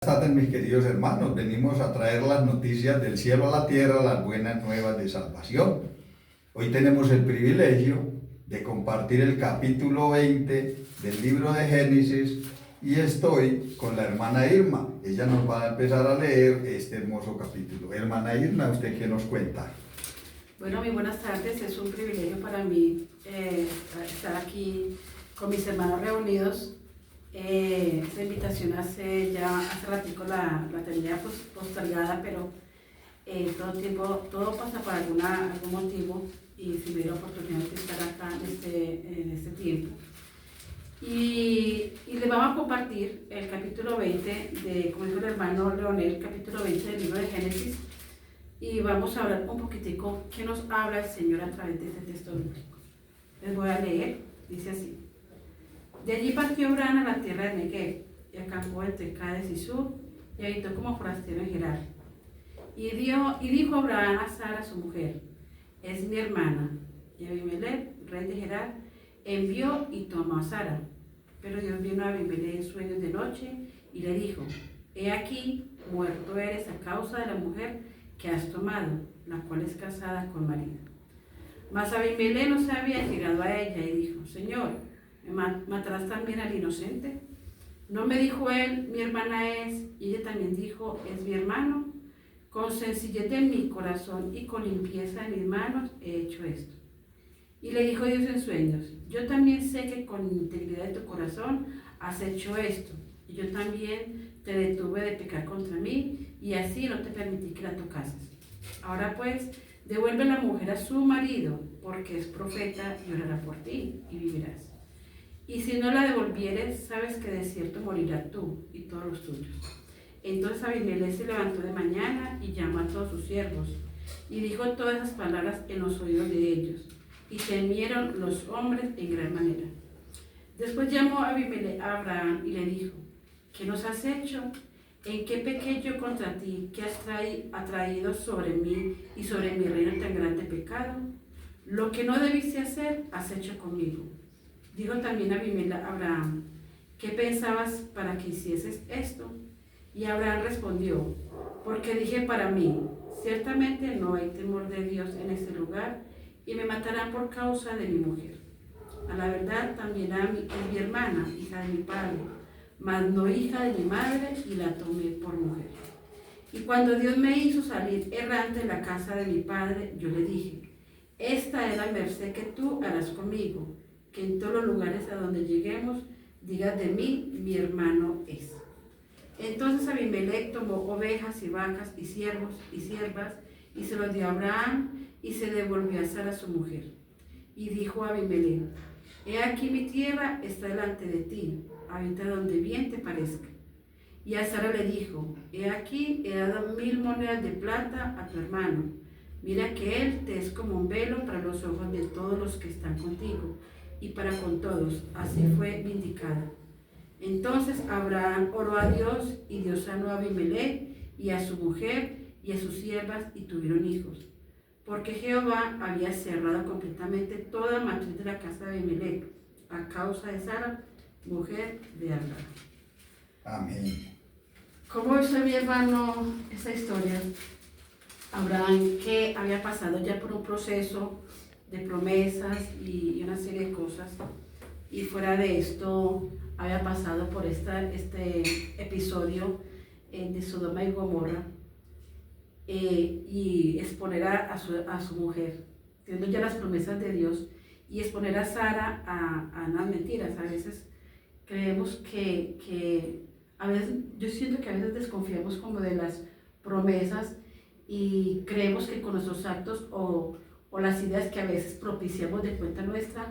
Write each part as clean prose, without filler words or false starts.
Buenas tardes, mis queridos hermanos. Venimos a traer las noticias del cielo a la tierra, las buenas nuevas de salvación. Hoy tenemos el privilegio de compartir el capítulo 20 del libro de Génesis y estoy con la hermana Irma. Ella nos va a empezar a leer este hermoso capítulo. Hermana Irma, ¿usted qué nos cuenta? Bueno, muy buenas tardes. Es un privilegio para mí estar aquí con mis hermanos reunidos. Esta invitación hace ratico la tenía postergada, pero todo pasa por algún motivo y si me dio la oportunidad de estar acá en este tiempo. Y les vamos a compartir el capítulo 20 como dijo el hermano Leonel, capítulo 20 del libro de Génesis, y vamos a hablar un poquitico qué nos habla el Señor a través de este texto bíblico. Les voy a leer, dice así. De allí partió Abraham a la tierra de Negev, y acampó entre Cades y Sur, y habitó como forastero en Gerar. Y dijo Abraham a Sara, su mujer, es mi hermana. Y Abimelech, rey de Gerar, envió y tomó a Sara. Pero Dios vino a Abimelech en sueños de noche, y le dijo, he aquí, muerto eres a causa de la mujer que has tomado, la cual es casada con marido. Mas Abimelech no se había llegado a ella, y dijo, Señor, ¿matarás también al inocente? ¿No me dijo él, mi hermana es? Y ella también dijo, es mi hermano. Con sencillez de mi corazón y con limpieza de mis manos he hecho esto. Y le dijo Dios en sueños, yo también sé que con integridad de tu corazón has hecho esto. Y yo también te detuve de pecar contra mí, y así no te permití que la tocases. Ahora pues, devuelve la mujer a su marido, porque es profeta y orará por ti, y vivirás. Y si no la devolvieres, sabes que de cierto morirás tú y todos los tuyos. Entonces Abimelech se levantó de mañana y llamó a todos sus siervos, y dijo todas esas palabras en los oídos de ellos, y temieron los hombres en gran manera. Después llamó Abimelech a Abraham y le dijo, ¿qué nos has hecho? ¿En qué pequé yo contra ti, que has atraído sobre mí y sobre mi reino tan grande pecado? Lo que no debiste hacer, has hecho conmigo. Dijo también Abimelech a Abraham, ¿qué pensabas para que hicieses esto? Y Abraham respondió, porque dije para mí, ciertamente no hay temor de Dios en este lugar, y me matarán por causa de mi mujer. A la verdad también es mi hermana, hija de mi padre, mas no hija de mi madre, y la tomé por mujer. Y cuando Dios me hizo salir errante de la casa de mi padre, yo le dije, esta es la merced que tú harás conmigo, que en todos los lugares a donde lleguemos, digas de mí, mi hermano es. Entonces Abimelech tomó ovejas y vacas y siervos y siervas, y se los dio a Abraham, y se devolvió a Sara su mujer. Y dijo a Abimelech, he aquí mi tierra está delante de ti, habita donde bien te parezca. Y a Sara le dijo, he aquí he dado 1000 monedas de plata a tu hermano, mira que él te es como un velo para los ojos de todos los que están contigo, y para con todos, así fue vindicada. Entonces Abraham oró a Dios, y Dios sanó a Abimelech y a su mujer y a sus siervas, y tuvieron hijos, porque Jehová había cerrado completamente toda matriz de la casa de Abimelech, a causa de Sara, mujer de Abraham. Amén. ¿Cómo es mi hermano esta historia? Abraham, que había pasado ya por un proceso de promesas y una serie de cosas, y fuera de esto había pasado por este episodio de Sodoma y Gomorra, y exponer a su mujer, teniendo ya las promesas de Dios, y exponer a Sara a unas mentiras. A veces creemos a veces, yo siento que a veces desconfiamos como de las promesas, y creemos que con nuestros actos o las ideas que a veces propiciamos de cuenta nuestra,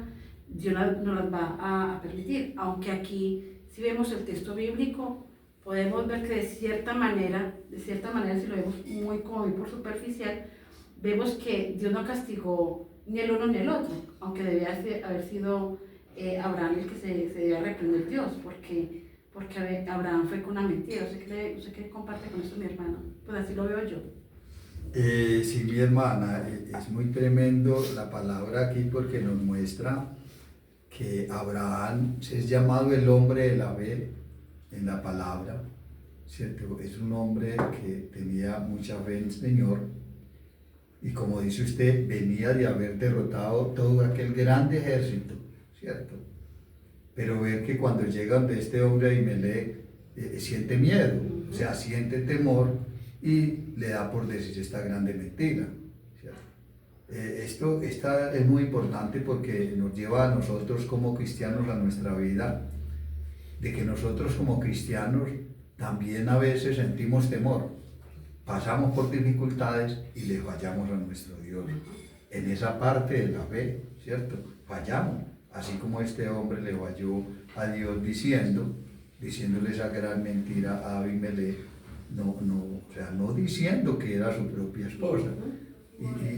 Dios no las va a permitir. Aunque aquí, si vemos el texto bíblico, podemos ver que de cierta manera, si lo vemos muy por superficial, vemos que Dios no castigó ni el uno ni el otro, aunque debía haber sido Abraham el que se debía reprender Dios, porque Abraham fue con una mentira. ¿Usted qué comparte con eso, mi hermano? Pues así lo veo yo. Sí, mi hermana, es muy tremendo la palabra aquí porque nos muestra que Abraham es llamado el hombre de la fe en la palabra, ¿cierto? Es un hombre que tenía mucha fe en el Señor y como dice usted, venía de haber derrotado todo aquel grande ejército, ¿cierto? Pero ver que cuando llegan de este hombre Abimelech, siente miedo, o sea, siente temor y le da por decir esta grande mentira, ¿cierto? Esta es muy importante porque nos lleva a nosotros como cristianos a nuestra vida, de que nosotros como cristianos también a veces sentimos temor, pasamos por dificultades y le fallamos a nuestro Dios. En esa parte de la fe, ¿cierto? Fallamos, así como este hombre le falló a Dios diciéndole esa gran mentira a Abimelech, o sea, no diciendo que era su propia esposa.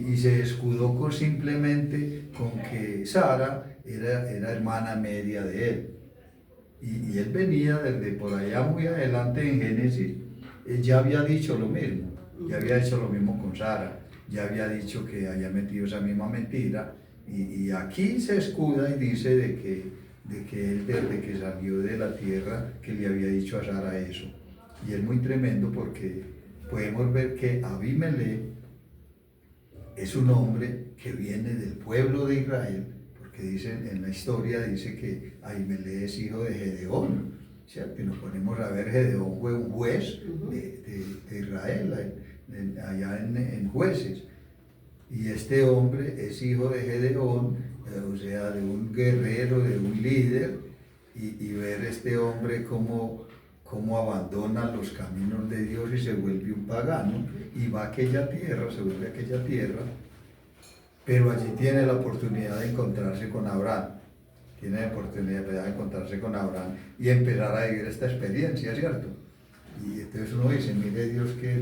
Y se escudó simplemente con que Sara era hermana media de él. Y él venía desde por allá muy adelante en Génesis, él ya había dicho lo mismo, ya había hecho lo mismo con Sara, ya había dicho que había metido esa misma mentira, y aquí se escuda y dice de que él desde que salió de la tierra que le había dicho a Sara eso. Y es muy tremendo porque podemos ver que Abimelech es un hombre que viene del pueblo de Israel, porque dicen en la historia, dice que Abimelech es hijo de Gedeón, ¿cierto? Y nos ponemos a ver, Gedeón fue un juez de Israel, allá en Jueces, y este hombre es hijo de Gedeón, o sea, de un guerrero, de un líder, y ver este hombre cómo abandona los caminos de Dios y se vuelve un pagano, y va a aquella tierra, se vuelve a aquella tierra, pero allí tiene la oportunidad de encontrarse con Abraham, tiene la oportunidad de encontrarse con Abraham y empezar a vivir esta experiencia, ¿cierto? Y entonces uno dice, mire Dios, qué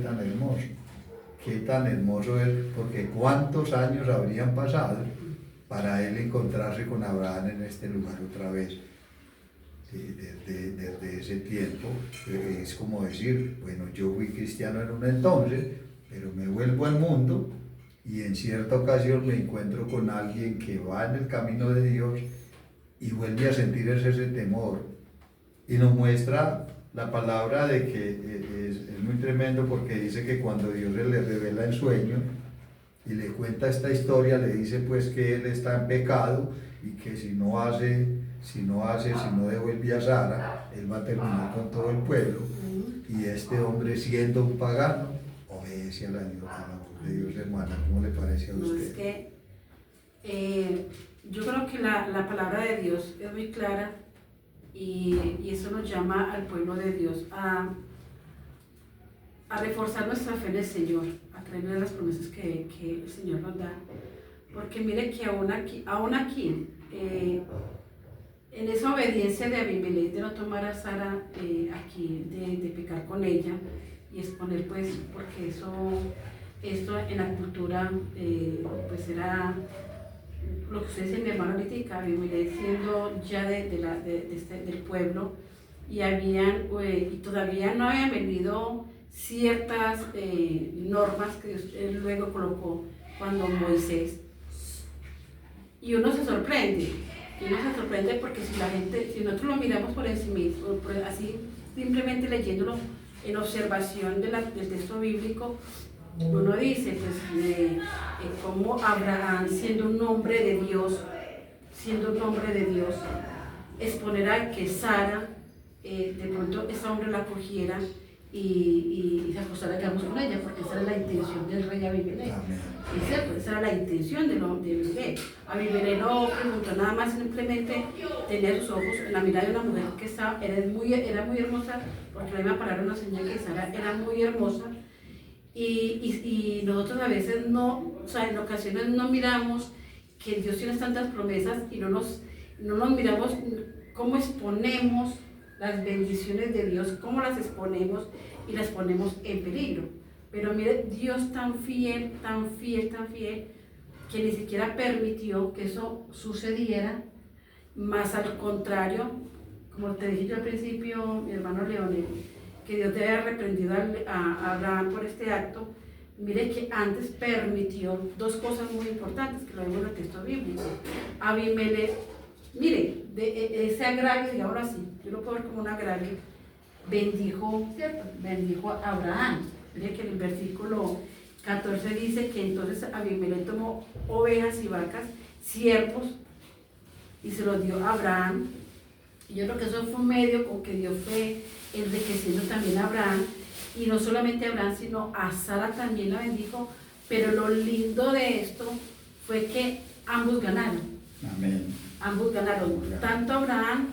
tan hermoso es, porque cuántos años habrían pasado para él encontrarse con Abraham en este lugar otra vez. Sí, desde ese tiempo, es como decir, bueno, yo fui cristiano en un entonces, pero me vuelvo al mundo y en cierta ocasión me encuentro con alguien que va en el camino de Dios y vuelve a sentir ese temor. Y nos muestra la palabra de que es muy tremendo porque dice que cuando Dios le revela en sueño y le cuenta esta historia, le dice pues que él está en pecado y que si no devuelve a Sara, él va a terminar con todo el pueblo. Y este hombre, siendo un pagano, obedece a la voz de Dios, hermana. ¿Cómo le parece a usted? No, es que yo creo que la palabra de Dios es muy clara y eso nos llama al pueblo de Dios a reforzar nuestra fe en el Señor, a creer en las promesas que el Señor nos da. Porque mire que aún aquí en esa obediencia de Abimelech de no tomar a Sara aquí, de pecar con ella y exponer, pues, porque esto en la cultura pues era lo que usted dice, mi hermano ahorita, Abimelech siendo ya del pueblo y todavía no habían venido ciertas normas que él luego colocó cuando Moisés, y uno se sorprende porque si nosotros lo miramos por encima, así simplemente leyéndolo en observación del texto bíblico, uno dice, pues, cómo Abraham, siendo un hombre de Dios, exponer a que Sara, de pronto ese hombre la cogiera y se acostara, digamos, con ella, porque esa era la intención del rey Abimelech. Es cierto, esa era la intención de Abimelech. Abimelech no preguntó nada más, simplemente tenía sus ojos en la mirada de una mujer que era muy hermosa, porque la misma palabra nos enseña que Sara era muy hermosa. Y nosotros a veces en ocasiones no miramos que Dios tiene tantas promesas y no nos miramos cómo exponemos las bendiciones de Dios, cómo las exponemos y las ponemos en peligro. Pero mire, Dios tan fiel, que ni siquiera permitió que eso sucediera, más al contrario, como te dije yo al principio, mi hermano Leonel, que Dios te haya reprendido a Abraham por este acto. Mire que antes permitió dos cosas muy importantes que lo vemos en el texto bíblico. Abimelech, mire, ese agravio, y ahora sí, yo lo puedo ver como un agravio, bendijo, ¿cierto? Bendijo a Abraham. Mire que en el versículo 14 dice que entonces Abimelech tomó ovejas y vacas, siervos, y se los dio a Abraham. Y yo creo que eso fue un medio con que Dios fue enriqueciendo también a Abraham, y no solamente a Abraham, sino a Sara también la bendijo. Pero lo lindo de esto fue que ambos ganaron. Amén. Ambos ganaron, tanto Abraham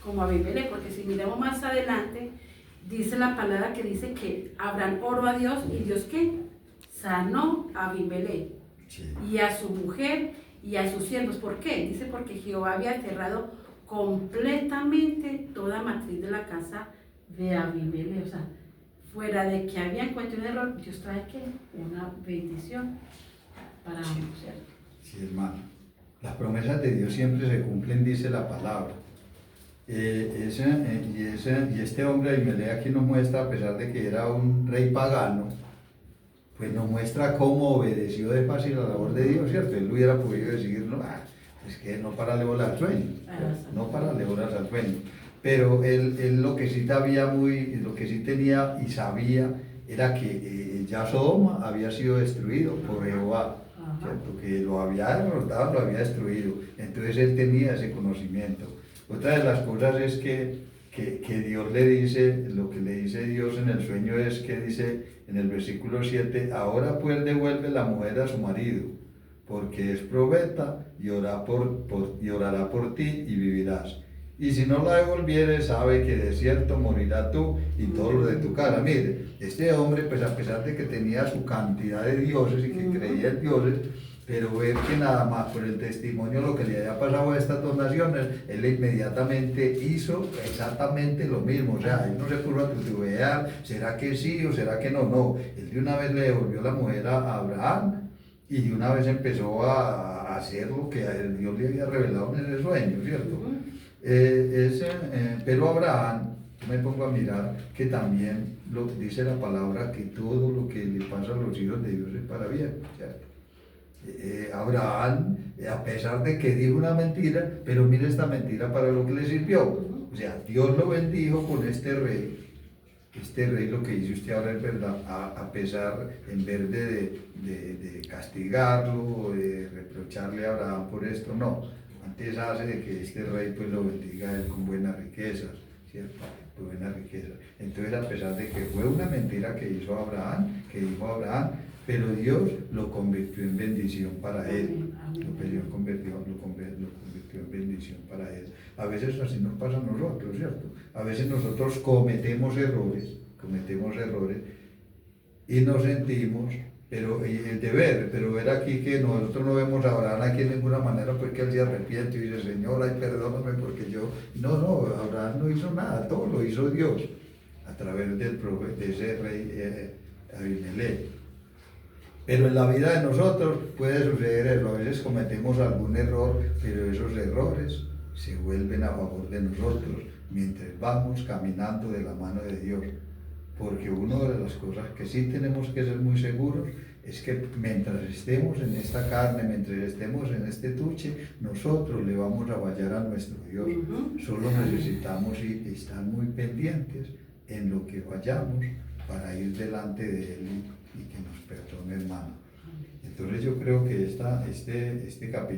como Abimelech, porque si miramos más adelante, dice la palabra que dice que Abraham oró a Dios, y Dios ¿qué? Sanó a Abimelech, Sí. y a su mujer y a sus siervos. ¿Por qué? Dice porque Jehová había cerrado completamente toda matriz de la casa de Abimelech. O sea, fuera de que había encontrado un error, Dios trae ¿qué? Una bendición para ambos, ¿cierto? Sí, hermano. Las promesas de Dios siempre se cumplen, dice la palabra. Y este hombre Abimelech aquí nos muestra, a pesar de que era un rey pagano, pues nos muestra cómo obedeció de fácil a la labor de Dios, ¿cierto? Él hubiera podido decirlo, es que no para le volar al sueño, no para le volar al sueño. Pero él lo que sí lo que sí tenía y sabía era que ya Sodoma había sido destruido por Jehová, ¿cierto? Que lo había derrotado, lo había destruido. Entonces él tenía ese conocimiento. Otra de las cosas es que Dios le dice, lo que le dice Dios en el sueño es que dice en el versículo 7, ahora pues devuelve la mujer a su marido, porque es profeta y orará por ti y vivirás. Y si no la devolvieres, sabe que de cierto morirá tú y todos los de tu casa. Mire, este hombre, pues a pesar de que tenía su cantidad de dioses y que creía en dioses, pero ver que nada más por el testimonio lo que le había pasado a estas dos naciones, él inmediatamente hizo exactamente lo mismo. O sea, él no se puso a titubear, ¿será que sí o será que no? No, él de una vez le devolvió la mujer a Abraham, y de una vez empezó a hacer lo que Dios le había revelado en ese sueño, ¿cierto? Pero Abraham, yo me pongo a mirar que también dice la palabra que todo lo que le pasa a los hijos de Dios es para bien, ¿cierto? Abraham, a pesar de que dijo una mentira, pero mire esta mentira para lo que le sirvió. O sea, Dios lo bendijo con este rey. Este rey, lo que dice usted ahora es verdad, a pesar, en vez de castigarlo o de reprocharle a Abraham por esto, no. Antes hace de que este rey pues lo bendiga a él con buenas riquezas, ¿cierto? Con buenas riquezas. Entonces, a pesar de que fue una mentira que dijo Abraham, pero Dios lo convirtió en bendición para él. Lo convirtió en bendición para él. A veces así nos pasa a nosotros, ¿cierto? A veces nosotros cometemos errores y nos sentimos, pero el deber, pero ver aquí que nosotros no vemos a Abraham aquí de ninguna manera, pues que él se arrepiente y dice, Señor, ay, perdóname porque yo... No, Abraham no hizo nada, todo lo hizo Dios a través de ese rey Abimelech. Pero en la vida de nosotros puede suceder eso, a veces cometemos algún error, pero esos errores se vuelven a favor de nosotros mientras vamos caminando de la mano de Dios. Porque una de las cosas que sí tenemos que ser muy seguros es que mientras estemos en esta carne, mientras estemos en este tuche, nosotros le vamos a fallar a nuestro Dios. Solo necesitamos estar muy pendientes en lo que vayamos para ir delante de Él y que nos perdone, hermano. Entonces yo creo que este capítulo